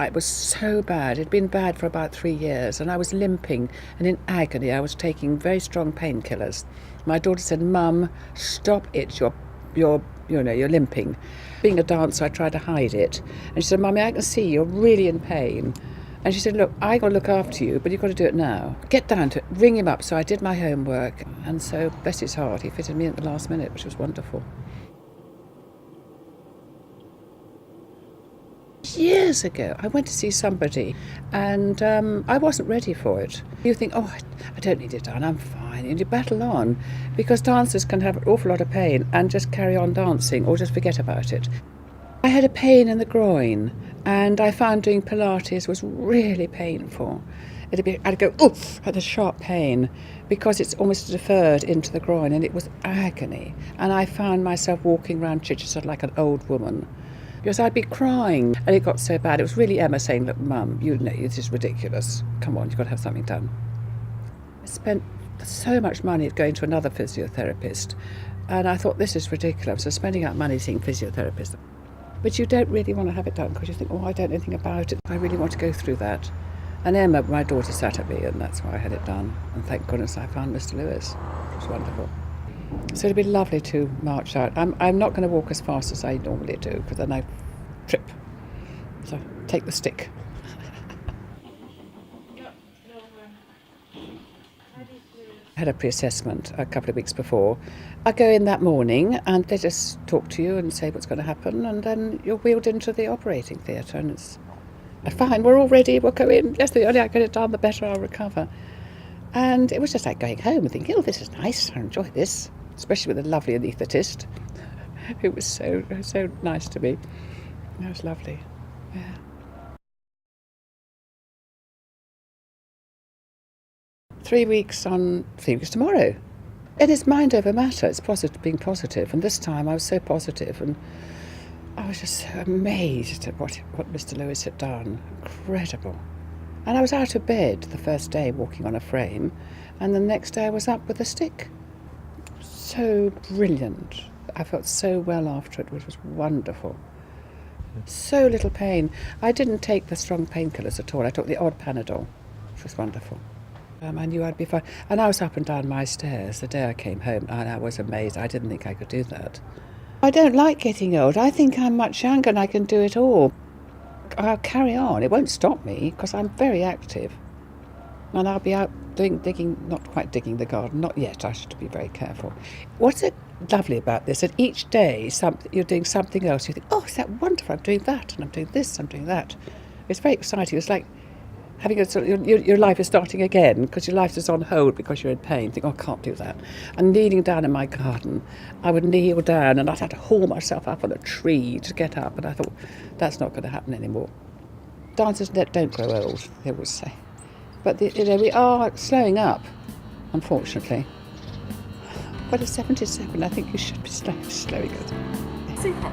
It was so bad. It'd been bad for about 3 years, and I was limping and in agony. I was taking very strong painkillers. My daughter said, "Mum, stop it. You're limping." Being a dancer, I tried to hide it. And she said, "Mummy, I can see you're really in pain." And she said, "Look, I got to look after you, but you've got to do it now. Get down to it, ring him up." So I did my homework, and so, bless his heart, he fitted me in at the last minute, which was wonderful. Years ago, I went to see somebody, and I wasn't ready for it. You think, "Oh, I don't need it done, I'm fine," and you battle on, because dancers can have an awful lot of pain and just carry on dancing or just forget about it. I had a pain in the groin, and I found doing Pilates was really painful. I'd go, oof, had a sharp pain, because it's almost deferred into the groin, and it was agony. And I found myself walking around Chichester like an old woman, because I'd be crying, and it got so bad. It was really Emma saying, "Look, Mum, this is ridiculous. Come on, you've got to have something done." I spent so much money going to another physiotherapist, and I thought, this is ridiculous. So spending out money seeing physiotherapists. But you don't really want to have it done, because you think, "Oh, I don't know anything about it. I really want to go through that." And Emma, my daughter, sat at me, and that's why I had it done. And thank goodness I found Mr. Lewis. It was wonderful. So it'd be lovely to march out. I'm not going to walk as fast as I normally do, because then I trip. So take the stick. I had a pre-assessment a couple of weeks before. I go in that morning, and they just talk to you and say what's going to happen, and then you're wheeled into the operating theatre, and it's fine, we're all ready, we'll go in. Yes, the earlier I get it done, the better I'll recover. And it was just like going home and thinking, "Oh, this is nice, I enjoy this," especially with a lovely anaesthetist who was so nice to me. That was lovely. Yeah. 3 weeks tomorrow. It is mind over matter. It's being positive. And this time I was so positive, and I was just so amazed at what Mr. Lewis had done. Incredible. And I was out of bed the first day walking on a frame, and the next day I was up with a stick. So brilliant. I felt so well after it, which was wonderful. So little pain. I didn't take the strong painkillers at all. I took the odd Panadol, which was wonderful. I knew I'd be fine. And I was up and down my stairs the day I came home, and I was amazed. I didn't think I could do that. I don't like getting old. I think I'm much younger and I can do it all. I'll carry on. It won't stop me, because I'm very active. And I'll be out digging, not quite digging the garden, not yet. I should be very careful. What's lovely about this? That each day you're doing something else. You think, "Oh, is that wonderful? I'm doing that, and I'm doing this, I'm doing that." It's very exciting. It's like having your life is starting again, because your life is on hold because you're in pain. Think, "Oh, I can't do that." And kneeling down in my garden, I would kneel down and I'd have to haul myself up on a tree to get up. And I thought, that's not going to happen anymore. Dancers don't grow old, they always say. But we are slowing up, unfortunately. But at 77, I think you should be slowing it. Super.